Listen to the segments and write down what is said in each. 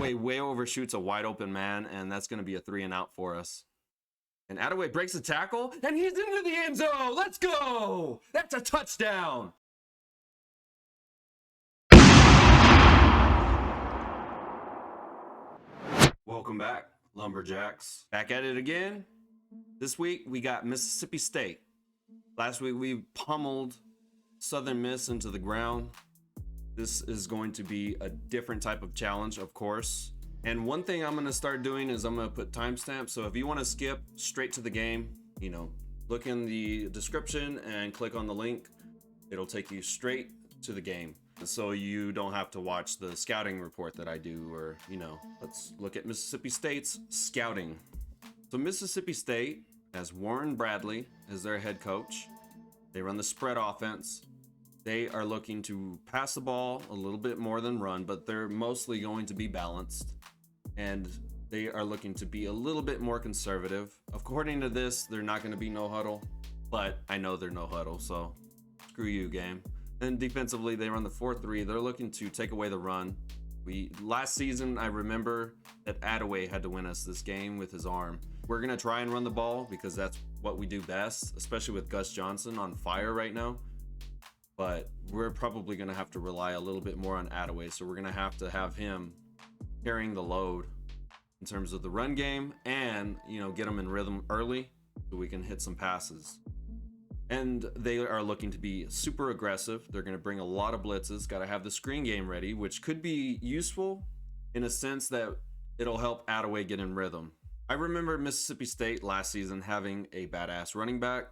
Attaway way overshoots a wide open man, and that's going to be a 3-and-out for us. And Attaway breaks a tackle, and he's into the end zone. Let's go. That's a touchdown. Welcome back, Lumberjacks. Back at it again. This week, we got Mississippi State. Last week, we pummeled Southern Miss into the ground. This is going to be a different type of challenge, of course. And one thing I'm going to start doing is I'm going to put timestamps. So if you want to skip straight to the game, you know, look in the description and click on the link. It'll take you straight to the game. So you don't have to watch the scouting report that I do, or, you know, let's look at Mississippi State's scouting. So Mississippi State has Warren Bradley as their head coach. They run the spread offense. They are looking to pass the ball a little bit more than run, but they're mostly going to be balanced. And they are looking to be a little bit more conservative. According to this, they're not going to be no huddle, but I know they're no huddle, so screw you, game. Then defensively, they run the 4-3. They're looking to take away the run. Last season, I remember that Attaway had to win us this game with his arm. We're going to try and run the ball because that's what we do best, especially with Gus Johnson on fire right now. But we're probably going to have to rely a little bit more on Attaway, so we're going to have him carrying the load in terms of the run game and, you know, get them in rhythm early so we can hit some passes. And they are looking to be super aggressive. They're going to bring a lot of blitzes, got to have the screen game ready, which could be useful in a sense that it'll help Attaway get in rhythm. I remember Mississippi State last season having a badass running back.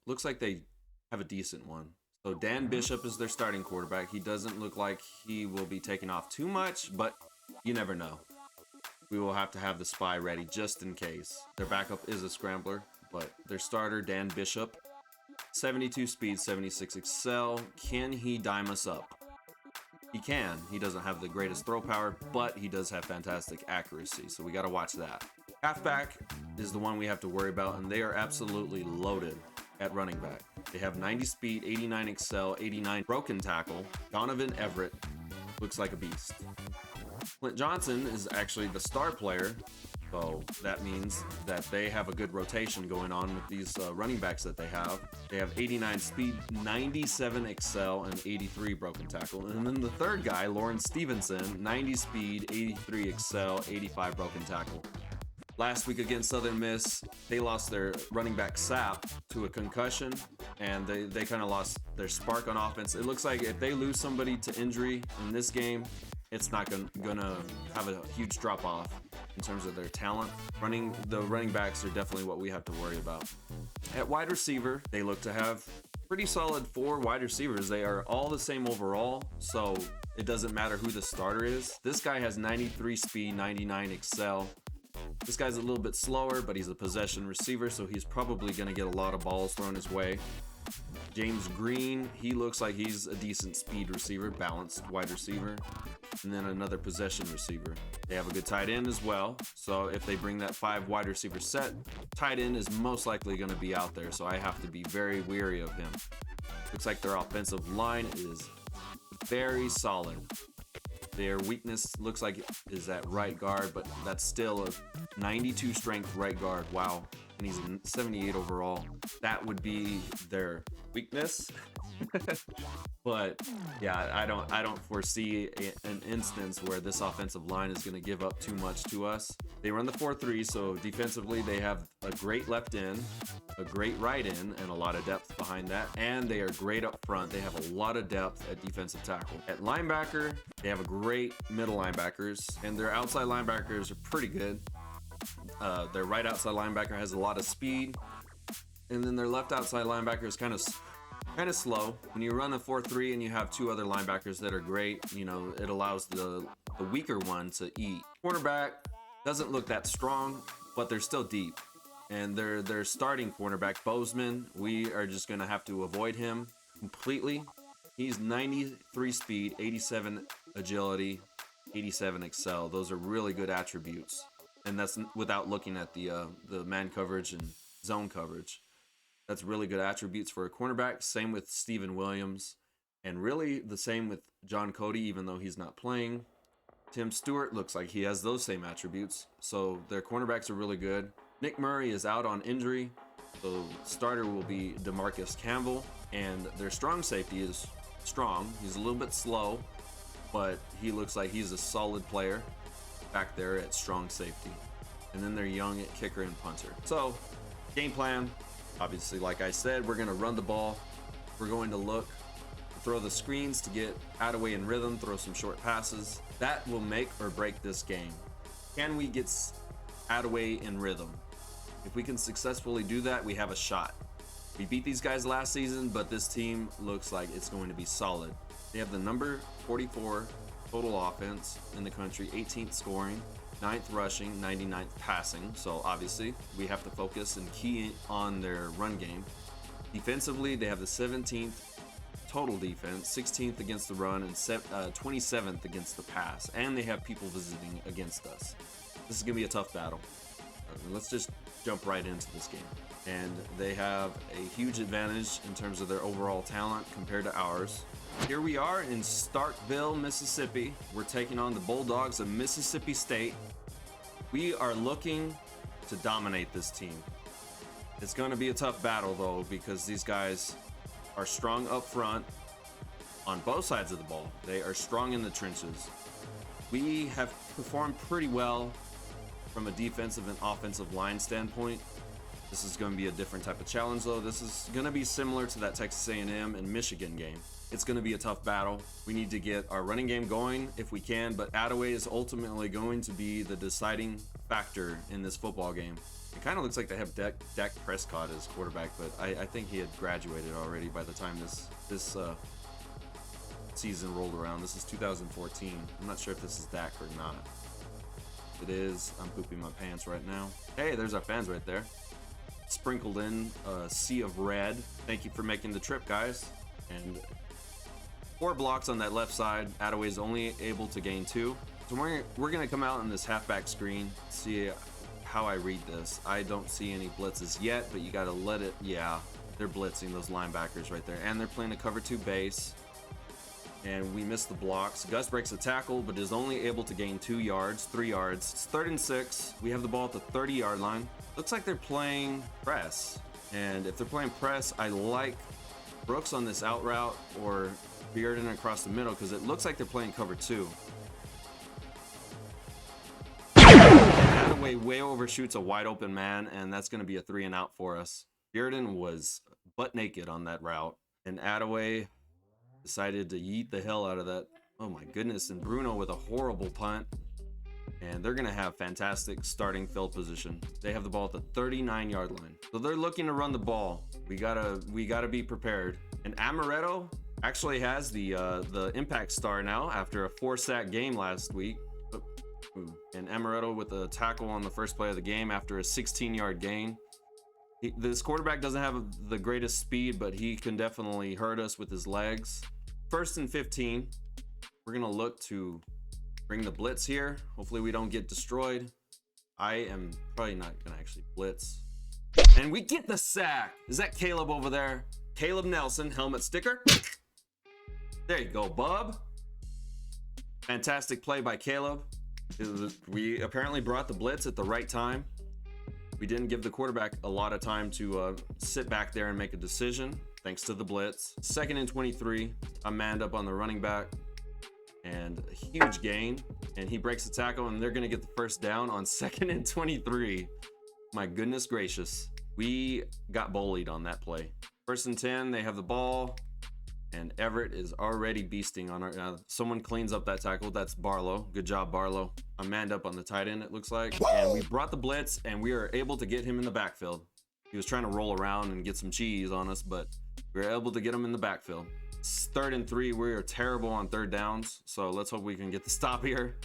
Looks like they have a decent one. So Dan Bishop is their starting quarterback. He doesn't look like he will be taking off too much, but you never know. We will have to have the spy ready just in case. Their backup is a scrambler, but their starter, Dan Bishop, 72 speed, 76 excel. Can he dime us up? He can. He doesn't have the greatest throw power, but he does have fantastic accuracy, so we got to watch that. Halfback is the one we have to worry about, and they are absolutely loaded at running back. They have 90 speed, 89 excel, 89 broken tackle. Donovan Everett looks like a beast. Clint Johnson is actually the star player, so that means that they have a good rotation going on with these running backs that they have. They have 89 speed, 97 excel, and 83 broken tackle. And then the third guy, Lawrence Stevenson, 90 speed, 83 excel, 85 broken tackle. Last week against Southern Miss, they lost their running back Sapp to a concussion, and they kind of lost their spark on offense. It looks like if they lose somebody to injury in this game, it's not gonna have a huge drop off in terms of their talent. The running backs are definitely what we have to worry about. At wide receiver, they look to have pretty solid 4 wide receivers. They are all the same overall, so it doesn't matter who the starter is. This guy has 93 speed, 99 excel. This guy's a little bit slower, but he's a possession receiver, so he's probably going to get a lot of balls thrown his way. James Green, he looks like he's a decent speed receiver, balanced wide receiver, and then another possession receiver. They have a good tight end as well, so if they bring that 5 wide receiver set, tight end is most likely going to be out there, so I have to be very wary of him. Looks like their offensive line is very solid. Their weakness looks like is at right guard, but that's still a 92 strength right guard. Wow. And he's a 78 overall. That would be their weakness. But yeah, I don't foresee an instance where this offensive line is going to give up too much to us. They run the 4-3, so defensively they have a great left end, a great right end, and a lot of depth behind that. And they are great up front. They have a lot of depth at defensive tackle. At linebacker, they have a great middle linebackers, and their outside linebackers are pretty good. Their right outside linebacker has a lot of speed, and then their left outside linebacker is kind of slow. When you run a 4-3 and you have 2 other linebackers that are great, you know, it allows the weaker one to eat. Cornerback doesn't look that strong, but they're still deep. And their starting cornerback, Bozeman, we are just going to have to avoid him completely. He's 93 speed, 87 agility, 87 excel. Those are really good attributes. And that's without looking at the man coverage and zone coverage. That's really good attributes for a cornerback. Same with Steven Williams. And really the same with John Cody, even though he's not playing. Tim Stewart looks like he has those same attributes. So their cornerbacks are really good. Nick Murray is out on injury. So starter will be DeMarcus Campbell. And their strong safety is strong. He's a little bit slow, but he looks like he's a solid player back there at strong safety. And then they're young at kicker and punter. So game plan, obviously, like I said, we're going to run the ball. We're going to look, throw the screens to get ATTAWAY in rhythm, throw some short passes. That will make or break this game. Can we get ATTAWAY in rhythm? If we can successfully do that, we have a shot. We beat these guys last season, but this team looks like it's going to be solid. They have the number 44 total offense in the country, 18th scoring, 9th rushing, 99th passing. So obviously we have to focus and key on their run game. Defensively, they have the 17th total defense, 16th against the run, and 27th against the pass. And they have people visiting against us. This is gonna be a tough battle. Let's just jump right into this game. And they have a huge advantage in terms of their overall talent compared to ours. Here we are in Starkville, Mississippi. We're taking on the Bulldogs of Mississippi State. We are looking to dominate this team. It's going to be a tough battle though, because these guys are strong up front on both sides of the ball. They are strong in the trenches. We have performed pretty well from a defensive and offensive line standpoint. This is going to be a different type of challenge though. This is going to be similar to that Texas A&M and Michigan game. It's going to be a tough battle. We need to get our running game going if we can, but ATTAWAY is ultimately going to be the deciding factor in this football game. It kind of looks like they have Dak Prescott as quarterback, but I think he had graduated already by the time this season rolled around. This is 2014. I'm not sure if this is Dak or not. If it is, I'm pooping my pants right now. Hey, there's our fans right there. Sprinkled in a sea of red. Thank you for making the trip, guys. And 4 blocks on that left side. ATTAWAY is only able to gain 2. So we're gonna come out in this halfback screen, see how I read this. I don't see any blitzes yet, but you gotta let it. Yeah, they're blitzing those linebackers right there, and they're playing a cover 2 base. And we missed the blocks. Gus breaks a tackle, but is only able to gain 2 yards, 3 yards. It's 3rd and 6. We have the ball at the 30-yard line. Looks like they're playing press. And if they're playing press, I like Brooks on this out route or Bearden across the middle, because it looks like they're playing cover 2. ATTAWAY way overshoots a wide open man, and that's going to be a 3 and out for us. Bearden was butt naked on that route, and ATTAWAY decided to yeet the hell out of that. Oh my goodness. And Bruno with a horrible punt. And they're going to have fantastic starting field position. They have the ball at the 39-yard line. So they're looking to run the ball. We gotta be prepared. And Amaretto actually has the impact star now after a 4-sack game last week. And Amaretto with a tackle on the first play of the game after a 16-yard gain. This quarterback doesn't have the greatest speed, but he can definitely hurt us with his legs. 1st and 15. We're going to look to bring the blitz here. Hopefully we don't get destroyed. I am probably not going to actually blitz. And we get the sack. Is that Caleb over there? Caleb Nelson, helmet sticker. There you go, bub. Fantastic play by Caleb. We apparently brought the blitz at the right time. We didn't give the quarterback a lot of time to sit back there and make a decision, thanks to the blitz. 2nd and 23. I'm manned up on the running back, and a huge gain. And he breaks the tackle, and they're going to get the first down on 2nd and 23. My goodness gracious. We got bullied on that play. 1st and 10, they have the ball, and Everett is already beasting on our... someone cleans up that tackle. That's Barlow. Good job, Barlow. I'm manned up on the tight end, it looks like. And we brought the blitz, and we are able to get him in the backfield. He was trying to roll around and get some cheese on us, but we were able to get him in the backfield. 3rd and 3. We are terrible on 3rd downs, so let's hope we can get the stop here.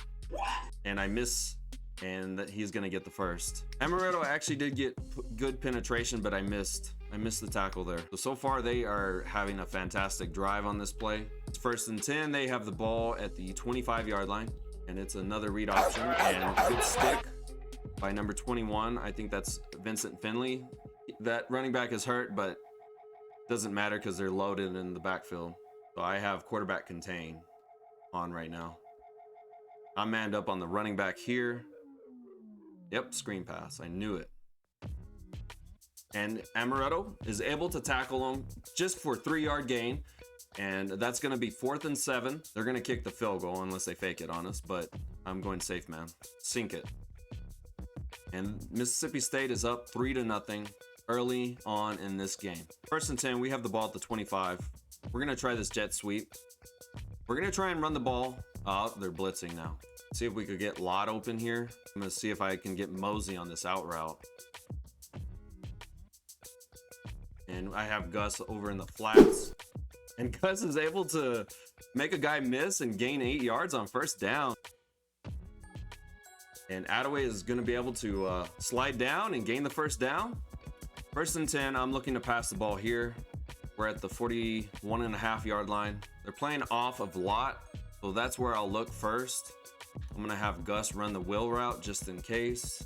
And I miss, and that he's going to get the first. Amaretto actually did get good penetration, but I missed the tackle there. So far, they are having a fantastic drive on this play. It's 1st and 10. They have the ball at the 25-yard line, and it's another read option, and a good stick by number 21. I think that's Vincent Finley. That running back is hurt, but doesn't matter because they're loaded in the backfield. So I have quarterback contain on right now. I'm manned up on the running back here. Yep, screen pass. I knew it. And Amaretto is able to tackle him just for 3-yard gain. And that's going to be 4th and 7. They're going to kick the field goal unless they fake it on us. But I'm going safe, man. Sink it. And Mississippi State is up 3-0 early on in this game. 1st and 10, we have the ball at the 25. We're going to try this jet sweep. We're going to try and run the ball. Oh, they're blitzing now. See if we could get Lott open here. I'm going to see if I can get Mosey on this out route. And I have Gus over in the flats. And Gus is able to make a guy miss and gain 8 yards on 1st down. And ATTAWAY is going to be able to slide down and gain the 1st down. 1st and 10, I'm looking to pass the ball here. We're at the 41.5-yard line. They're playing off of Lott, so that's where I'll look first. I'm going to have Gus run the wheel route just in case.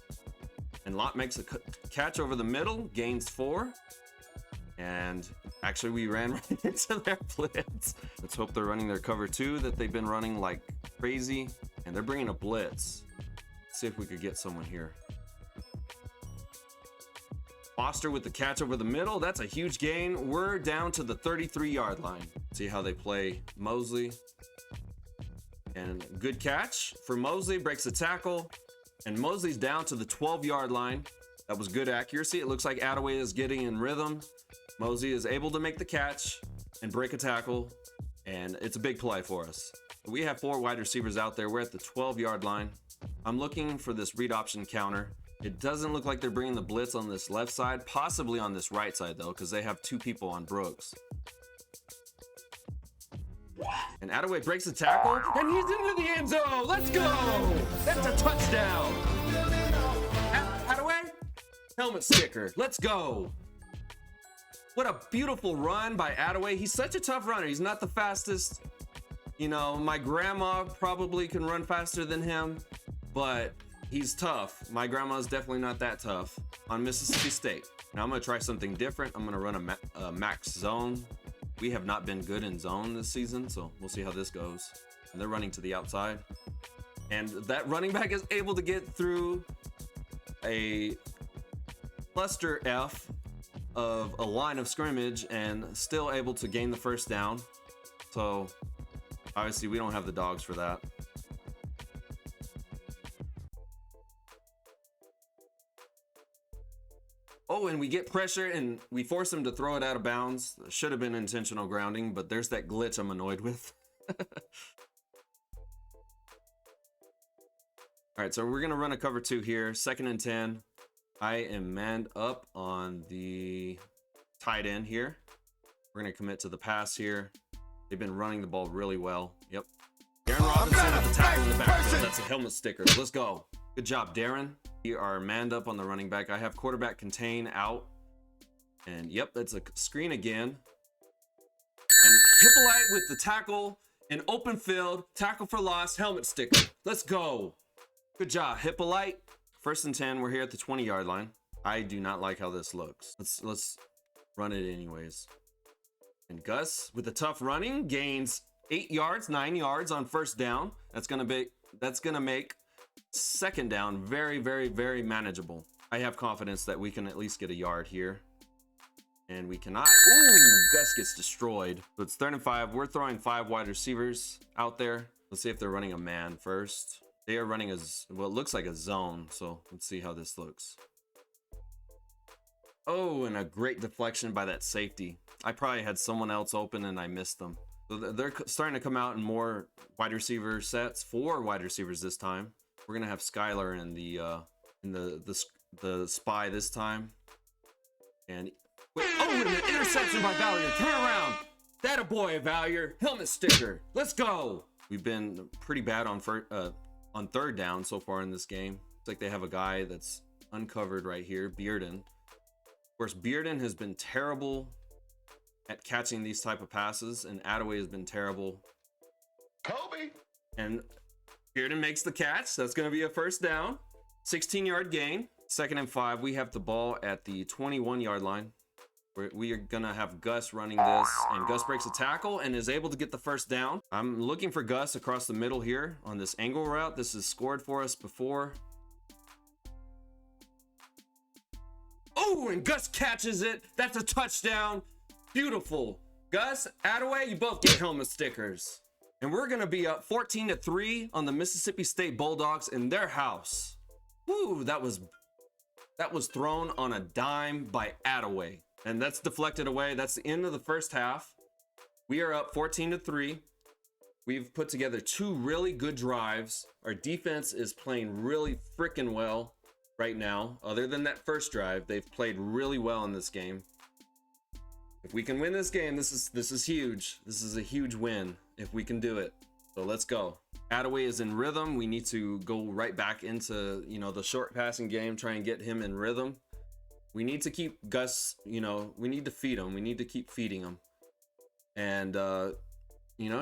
And Lott makes a catch over the middle, gains 4. And actually, we ran right into their blitz. Let's hope they're running their cover 2 that they've been running like crazy. And they're bringing a blitz. Let's see if we could get someone here. Foster with the catch over the middle. That's a huge gain. We're down to the 33-yard line. See how they play Mosley. And good catch for Mosley. Breaks the tackle. And Mosley's down to the 12-yard line. That was good accuracy. It looks like ATTAWAY is getting in rhythm. Mosey is able to make the catch and break a tackle, and it's a big play for us. We have 4 wide receivers out there. We're at the 12-yard line. I'm looking for this read option counter. It doesn't look like they're bringing the blitz on this left side, possibly on this right side, though, because they have 2 people on Brooks. And ATTAWAY breaks the tackle, and he's into the end zone. Let's go! That's a touchdown. ATTAWAY, helmet sticker. Let's go. What a beautiful run by ATTAWAY. He's such a tough runner. He's not the fastest. You know, my grandma probably can run faster than him, but he's tough. My grandma's definitely not that tough on Mississippi State. Now I'm going to try something different. I'm going to run a max zone. We have not been good in zone this season, so we'll see how this goes. And they're running to the outside. And that running back is able to get through a cluster F of a line of scrimmage and still able to gain the 1st down. So obviously we don't have the dogs for that. Oh, and we get pressure and we force him to throw it out of bounds. Should have been intentional grounding, but there's that glitch I'm annoyed with. All right, so we're gonna run a cover 2 here. 2nd and 10. I am manned up on the tight end here. We're going to commit to the pass here. They've been running the ball really well. Yep. Darren Robinson with the tackle in the backfield. That's a helmet sticker. Let's go. Good job, Darren. We are manned up on the running back. I have quarterback contain out. And yep, that's a screen again. And Hippolyte with the tackle in open field. Tackle for loss. Helmet sticker. Let's go. Good job, Hippolyte. 1st and 10, we're here at the 20-yard line. I do not like how this looks. Let's run it anyways. And Gus with the tough running gains 8 yards, 9 yards on 1st down. That's gonna make 2nd down very, very, very manageable. I have confidence that we can at least get a yard here. And we cannot. Ooh, Gus gets destroyed. So it's 3rd and 5. We're throwing 5 wide receivers out there. Let's see if they're running a man first. They are running well, it looks like a zone, so let's see how this looks. Oh, and a great deflection by that safety. I probably had someone else open and I missed them. So they're starting to come out in more wide receiver sets, 4 wide receivers this time. We're gonna have Skylar in the spy this time. And wait, oh, and an interception by Valier. Turn around. That a boy, Valier. Helmet sticker. Let's go. We've been pretty bad on 3rd down so far in this game. It's like they have a guy that's uncovered right here, Bearden. Of course, Bearden has been terrible at catching these type of passes, and ATTAWAY has been terrible. Kobe! And Bearden makes the catch. That's going to be a 1st down. 16-yard gain. 2nd and 5. We have the ball at the 21-yard line. We are gonna have Gus running this, and Gus breaks a tackle and is able to get the first down. I'm looking for Gus across the middle here on this angle route. This is scored for us before. Oh, and Gus catches it. That's a touchdown. Beautiful. Gus, ATTAWAY, you both get helmet stickers. And we're gonna be up 14-3 on the Mississippi State Bulldogs in their house. Woo, that was thrown on a dime by ATTAWAY. And that's deflected away. That's the end of the first half. We are up 14-3. We've put together 2 really good drives. Our defense is playing really freaking well right now. Other than that first drive, they've played really well in this game. If we can win this game, this is huge. This is a huge win if we can do it. So let's go. ATTAWAY is in rhythm. We need to go right back into, the short passing game, try and get him in rhythm. We need to keep Gus, we need to feed him. We need to keep feeding him. And,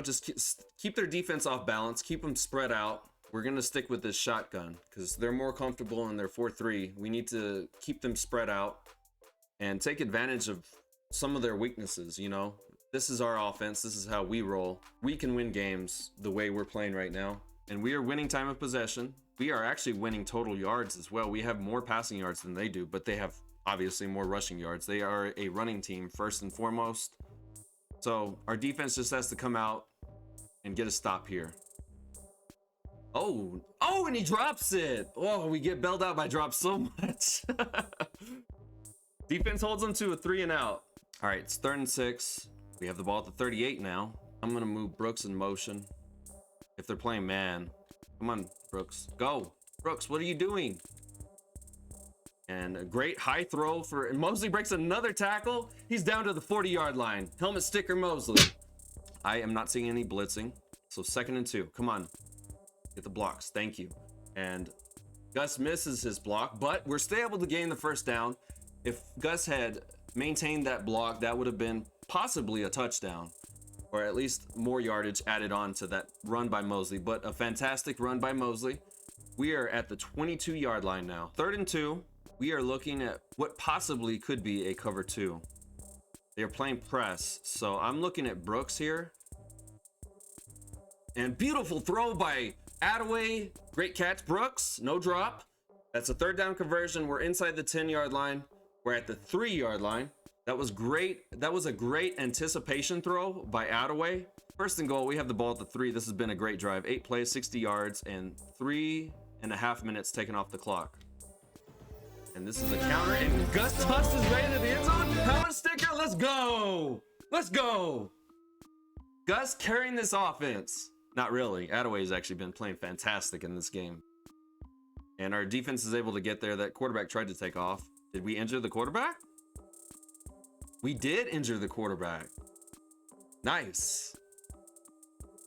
just keep their defense off balance, keep them spread out. We're going to stick with this shotgun because they're more comfortable in their 4-3. We need to keep them spread out and take advantage of some of their weaknesses, This is our offense. This is how we roll. We can win games the way we're playing right now. And we are winning time of possession. We are actually winning total yards as well. We have more passing yards than they do, but they have obviously more rushing yards. They are a running team first and foremost. So our defense just has to come out and get a stop here. Oh, and he drops it. Oh, we get bailed out by drops so much. Defense holds them to a 3 and out. All right, it's 3rd and 6. We have the ball at the 38 now. I'm gonna move Brooks in motion. If they're playing man, come on, Brooks, go. Brooks, what are you doing? And a great high throw for Mosley. Breaks another tackle. He's down to the 40-yard line. Helmet sticker Mosley. I am not seeing any blitzing. So 2nd and 2. Come on. Get the blocks. Thank you. And Gus misses his block, but we're still able to gain the first down. If Gus had maintained that block, that would have been possibly a touchdown, or at least more yardage added on to that run by Mosley. But a fantastic run by Mosley. We are at the 22-yard line now. 3rd and 2. We are looking at what possibly could be a cover 2. They're playing press, so I'm looking at Brooks here. And beautiful throw by ATTAWAY. Great catch, Brooks. No drop. That's a 3rd down conversion. We're inside the 10-yard line. We're at the 3-yard line. That was great. That was a great anticipation throw by ATTAWAY. 1st and goal. We have the ball at the 3. This has been a great drive. 8 plays, 60 yards, and 3.5 minutes taken off the clock. And this is a counter, and Gus tosses right into the end zone. Helmet sticker, let's go. Let's go. Gus carrying this offense. Not really. ATTAWAY has actually been playing fantastic in this game. And our defense is able to get there. That quarterback tried to take off. Did we injure the quarterback? We did injure the quarterback. Nice.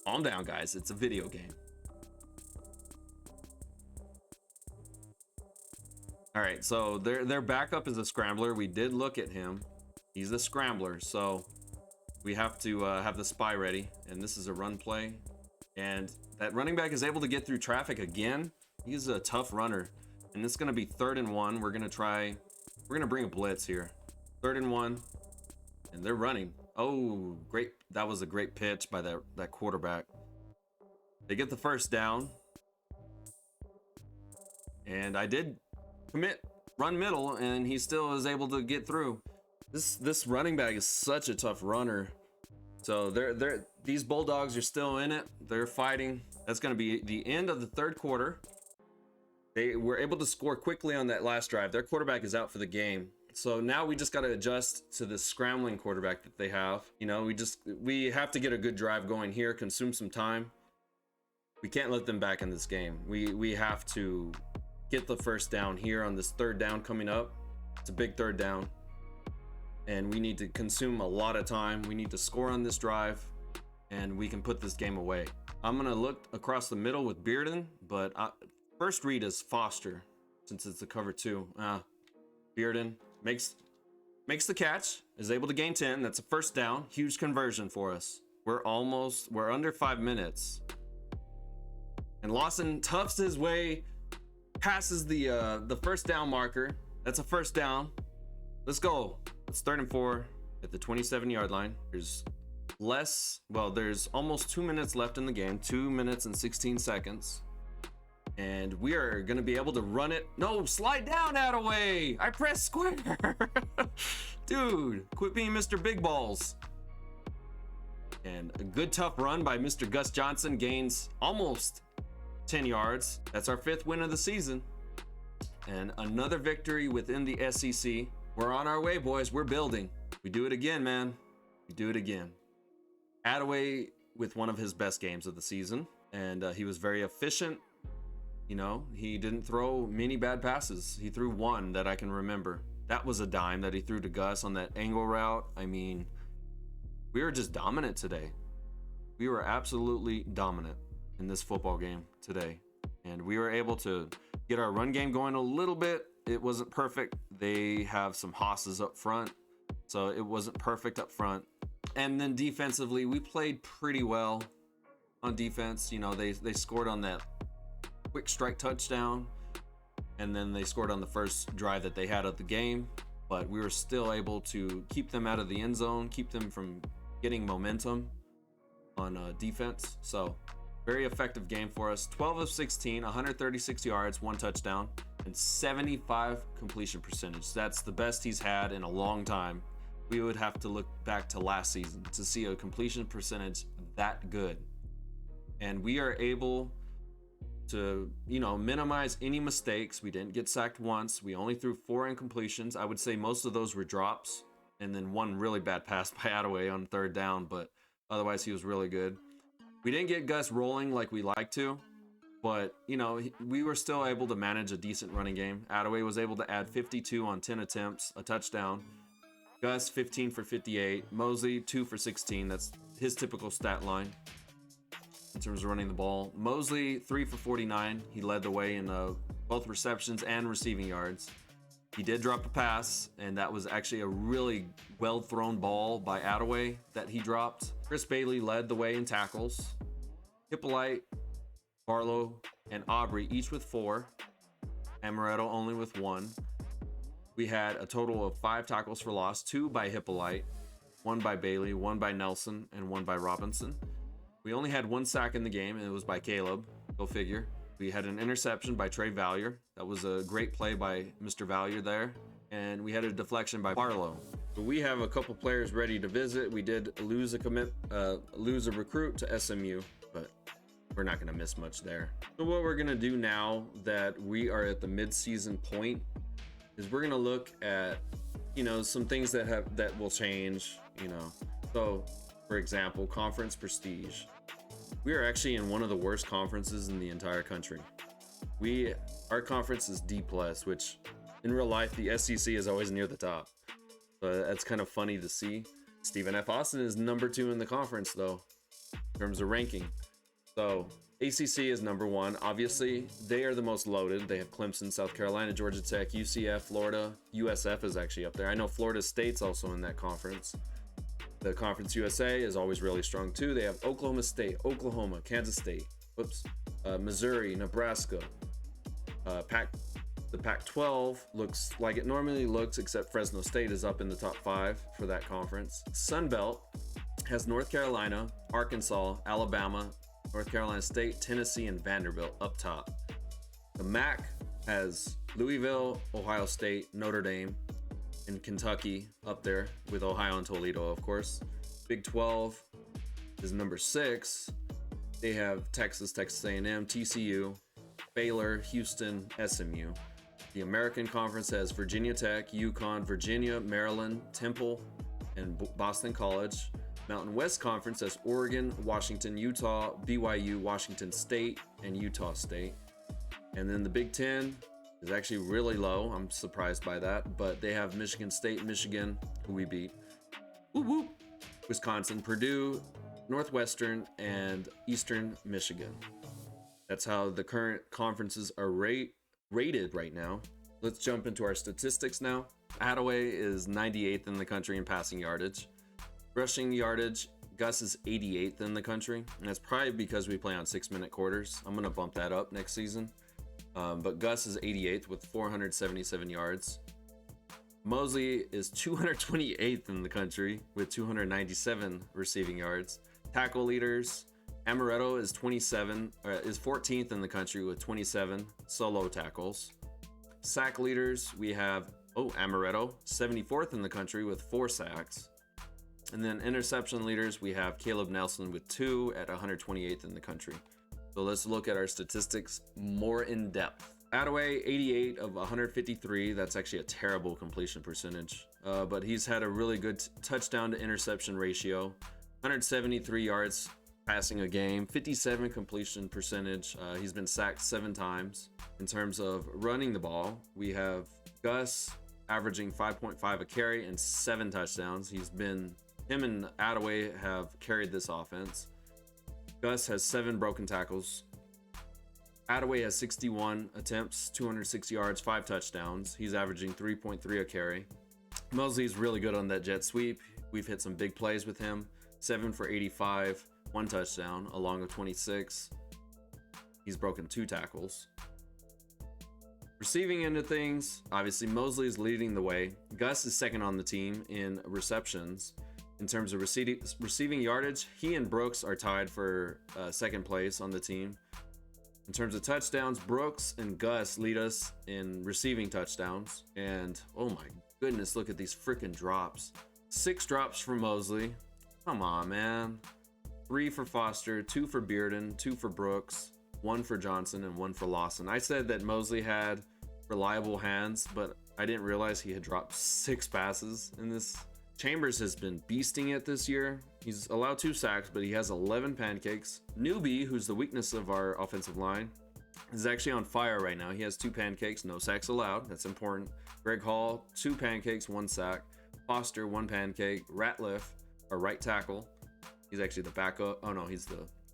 Calm down, guys. It's a video game. All right, so their backup is a scrambler. We did look at him. He's a scrambler, so we have to have the spy ready. And this is a run play. And that running back is able to get through traffic again. He's a tough runner. And it's going to be 3rd and 1. We're going to bring a blitz here. 3rd and 1. And they're running. Oh, great. That was a great pitch by that quarterback. They get the first down. And I did commit run middle, and he still is able to get through. This running back is such a tough runner. So these Bulldogs are still in it. They're fighting. That's going to be the end of the 3rd quarter. They were able to score quickly on that last drive. Their quarterback is out for the game. So now we just got to adjust to this scrambling quarterback that they have. We have to get a good drive going here, consume some time. We can't let them back in this game. We have to get the first down here on this 3rd down coming up. It's a big 3rd down. And we need to consume a lot of time. We need to score on this drive, and we can put this game away. I'm going to look across the middle with Bearden, but first read is Foster, since it's a cover 2. Bearden makes the catch, is able to gain 10. That's a first down. Huge conversion for us. We're under 5 minutes. And Lawson toughs his way, passes the first down marker. That's a first down. Let's go. It's 3rd and 4 at the 27-yard line. There's almost 2 minutes left in the game, 2 minutes and 16 seconds. And we are going to be able to run it. No, slide down, ATTAWAY. I pressed square. Dude, quit being Mr. Big Balls. And a good tough run by Mr. Gus Johnson gains almost 10 yards. That's our 5th win of the season. And another victory within the SEC. We're on our way, boys. We're building. We do it again, man. We do it again. ATTAWAY with one of his best games of the season. And he was very efficient. You know, he didn't throw many bad passes. He threw one that I can remember. That was a dime that he threw to Gus on that angle route. I mean, we were just dominant today. We were absolutely dominant in this football game today. And we were able to get our run game going a little bit. It wasn't perfect. They have some hosses up front, so it wasn't perfect up front. And then defensively, we played pretty well on defense. You know, they scored on that quick strike touchdown, and then they scored on the first drive that they had of the game. But we were still able to keep them out of the end zone, keep them from getting momentum on defense. So very effective game for us. 12 of 16, 136 yards, 1 touchdown, and 75 completion percentage. That's the best he's had in a long time. We would have to look back to last season to see a completion percentage that good. And we are able to, you know, minimize any mistakes. We didn't get sacked once. We only threw 4 incompletions. I would say most of those were drops, and then one really bad pass by ATTAWAY on 3rd down, but otherwise he was really good. We didn't get Gus rolling like we like to, but, you know, we were still able to manage a decent running game. ATTAWAY was able to add 52 on 10 attempts, a touchdown. Gus 15 for 58. Mosley 2 for 16. That's his typical stat line in terms of running the ball. Mosley 3 for 49. He led the way in both receptions and receiving yards. He did drop a pass, and that was actually a really well thrown ball by ATTAWAY that he dropped. Chris Bailey led the way in tackles. Hippolyte, Barlow, and Aubrey each with 4. Amaretto only with 1. We had a total of 5 tackles for loss, 2 by Hippolyte, 1 by Bailey, 1 by Nelson, and 1 by Robinson. We only had 1 sack in the game, and it was by Caleb. Go figure. We had an interception by Trey Valier. That was a great play by Mr. Valier there. And we had a deflection by Barlow. But we have a couple players ready to visit. We did lose a recruit to SMU, but we're not going to miss much there. So what we're going to do now that we are at the mid-season point is we're going to look at, you know, some things that will change, you know. So, for example, conference prestige. We are actually in one of the worst conferences in the entire country. Our conference is D+, which in real life, the SEC is always near the top. So that's kind of funny to see. Stephen F. Austin is number 2 in the conference, though, in terms of ranking. So ACC is number 1. Obviously, they are the most loaded. They have Clemson, South Carolina, Georgia Tech, UCF, Florida. USF is actually up there. I know Florida State's also in that conference. The Conference USA is always really strong too. They have Oklahoma State, Oklahoma, Kansas State, Missouri, Nebraska. The Pac-12 looks like it normally looks, except Fresno State is up in the top 5 for that conference. Sun Belt has North Carolina, Arkansas, Alabama, North Carolina State, Tennessee, and Vanderbilt up top. The MAC has Louisville, Ohio State, Notre Dame, and Kentucky up there with Ohio and Toledo, of course. Big 12 is number 6. They have Texas, Texas A&M, TCU, Baylor, Houston, SMU. The American Conference has Virginia Tech, UConn, Virginia, Maryland, Temple, and Boston College. Mountain West Conference has Oregon, Washington, Utah, BYU, Washington State, and Utah State. And then the Big 10 is actually really low. I'm surprised by that, but they have Michigan State, Michigan, who we beat. Whoop, whoop. Wisconsin, Purdue, Northwestern, and Eastern Michigan. That's how the current conferences are rated right now. Let's jump into our statistics now. ATTAWAY is 98th in the country in passing yardage. Rushing yardage, Gus is 88th in the country, and that's probably because we play on 6-minute quarters. I'm going to bump that up next season. But Gus is 88th with 477 yards. Mosley is 228th in the country with 297 receiving yards. Tackle leaders, Amaretto is 14th in the country with 27 solo tackles. Sack leaders, we have Amaretto, 74th in the country with 4 sacks. And then interception leaders, we have Caleb Nelson with 2 at 128th in the country. So let's look at our statistics more in depth. ATTAWAY, 88 of 153. That's actually a terrible completion percentage. But he's had a really good touchdown to interception ratio. 173 yards passing a game, 57 completion percentage. He's been sacked 7 times. In terms of running the ball, we have Gus averaging 5.5 a carry and 7 touchdowns. Him and ATTAWAY have carried this offense. Gus has 7 broken tackles. ATTAWAY has 61 attempts, 206 yards, 5 touchdowns. He's averaging 3.3 a carry. Mosley's really good on that jet sweep. We've hit some big plays with him. 7 for 85, 1 touchdown, along with 26. He's broken 2 tackles. Receiving end of things, obviously Mosley is leading the way. Gus is second on the team in receptions. In terms of receiving yardage, he and Brooks are tied for second place on the team. In terms of touchdowns, Brooks and Gus lead us in receiving touchdowns. And oh my goodness, look at these freaking drops. 6 drops for Mosley. Come on, man. 3 for Foster, 2 for Bearden, 2 for Brooks, 1 for Johnson, and 1 for Lawson. I said that Mosley had reliable hands, but I didn't realize he had dropped 6 passes in this. Chambers has been beasting it this year. He's allowed 2 sacks, but he has 11 pancakes. Newbie, who's the weakness of our offensive line, is actually on fire right now. He has 2 pancakes, no sacks allowed. That's important. Greg Hall, 2 pancakes, 1 sack. Foster, 1 pancake. Ratliff, our right tackle. He's actually the backup. Oh no,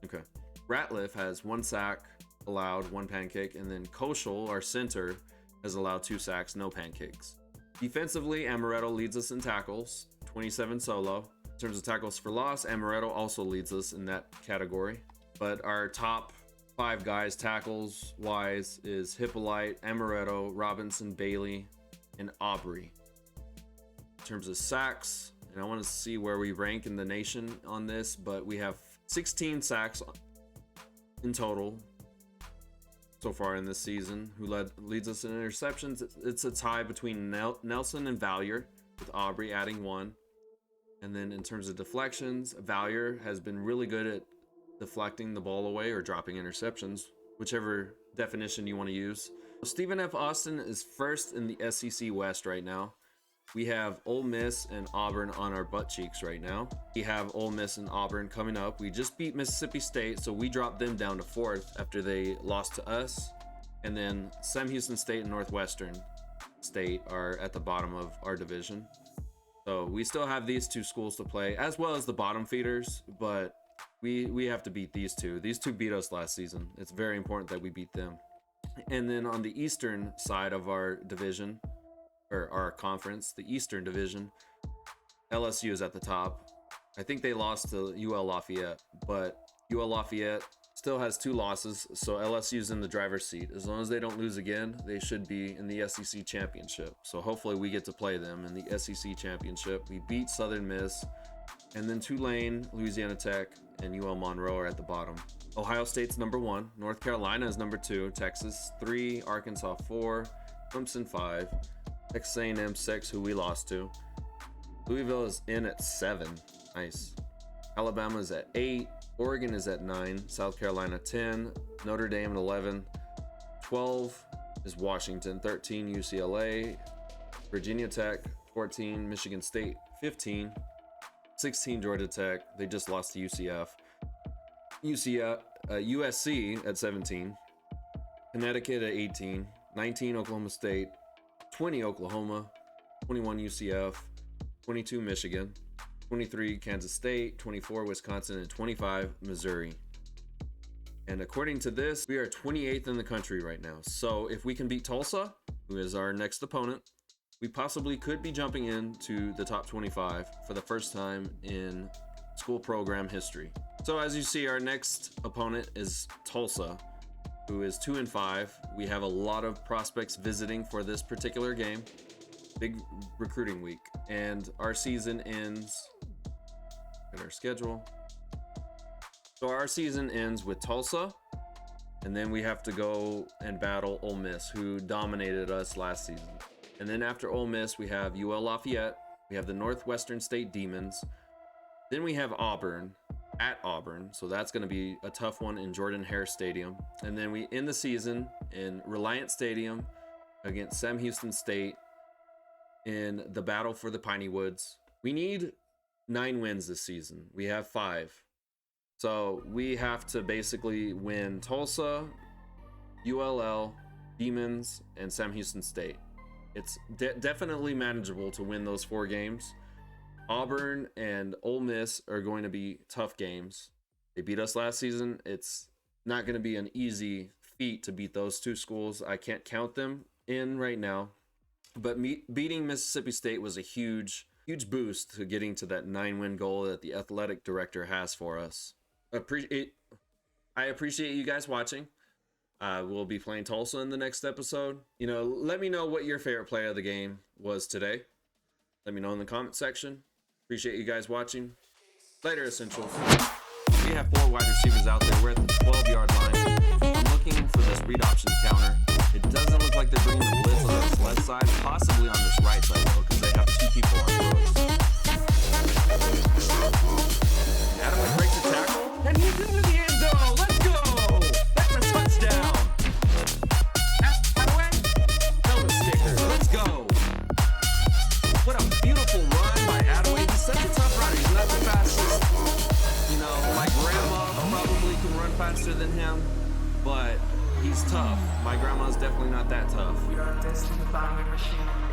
okay. Ratliff has 1 sack allowed, 1 pancake. And then Koschel, our center, has allowed 2 sacks, no pancakes. Defensively, Amaretto leads us in tackles, 27 solo. In terms of tackles for loss, Amaretto also leads us in that category. But our top 5 guys tackles wise is Hippolyte, Amaretto, Robinson, Bailey, and Aubrey. In terms of sacks, and I want to see where we rank in the nation on this, but we have 16 sacks in total so far in this season. Who leads us in interceptions? It's a tie between Nelson and Valier, with Aubrey adding 1. And then in terms of deflections, Valier has been really good at deflecting the ball away or dropping interceptions, whichever definition you want to use. Stephen F. Austin is first in the SEC West right now. We have Ole Miss and Auburn on our butt cheeks right now. We have Ole Miss and Auburn coming up. We just beat Mississippi State, so we dropped them down to 4th after they lost to us. And then Sam Houston State and Northwestern State are at the bottom of our division. So we still have these 2 schools to play, as well as the bottom feeders, but we have to beat these 2. These 2 beat us last season. It's very important that we beat them. And then on the eastern side of our division, or our conference, the Eastern Division, LSU is at the top. I think they lost to UL Lafayette, but UL Lafayette still has 2 losses, so LSU's in the driver's seat. As long as they don't lose again, they should be in the SEC Championship. So hopefully we get to play them in the SEC Championship. We beat Southern Miss, and then Tulane, Louisiana Tech, and UL Monroe are at the bottom. Ohio State's number 1, North Carolina is number 2, Texas 3, Arkansas 4, Clemson 5, Texas A&M 6, who we lost to. Louisville is in at 7. Nice. Alabama is at 8. Oregon is at 9. South Carolina 10. Notre Dame at 11. 12 is Washington. 13 UCLA. Virginia Tech 14. Michigan State 15. 16 Georgia Tech. They just lost to UCF. USC at 17. Connecticut at 18. 19 Oklahoma State. 20 Oklahoma, 21 UCF, 22 Michigan, 23 Kansas State, 24 Wisconsin, and 25 Missouri. And according to this, we are 28th in the country right now. So if we can beat Tulsa, who is our next opponent, we possibly could be jumping into the top 25 for the first time in school program history. So as you see, our next opponent is Tulsa, who is 2-5. We have a lot of prospects visiting for this particular game. big recruiting week, and our season ends in our schedule. So our season ends with Tulsa, and then we have to go and battle Ole Miss, who dominated us last season. And then after Ole Miss, we have UL Lafayette, we have the Northwestern State Demons, then we have Auburn at Auburn, so that's going to be a tough one in Jordan-Hare Stadium. And then we end the season in Reliant Stadium against Sam Houston State in the battle for the Piney Woods. We need 9 wins this season. We have 5. So we have to basically win Tulsa, ULL, Demons, and Sam Houston State. It's definitely manageable to win those 4 games. Auburn and Ole Miss are going to be tough games. They beat us last season. It's not going to be an easy feat to beat those 2 schools. I can't count them in right now. But beating Mississippi State was a huge boost to getting to that 9-win goal that the athletic director has for us. I appreciate you guys watching. We'll be playing Tulsa in the next episode. You know, let me know what your favorite play of the game was today. Let me know in the comment section. Appreciate you guys watching. Later, Essentials. We have 4 wide receivers out there. We're at the 12-yard line. I'm looking for this read option counter. It doesn't look like they're bringing the blitz on this left side, possibly on this right side, though, because they have 2 people on those. Attaway breaks the tackle, and he's into the end zone. Let's go! That's a touchdown. Attaway, tell the sticker. Let's go. What a beautiful run by Attaway. He's such a tough runner. He's not the fastest. You know, my grandma probably can run faster than him, but he's tough. My grandma's definitely not that tough. We are destined to find a machine.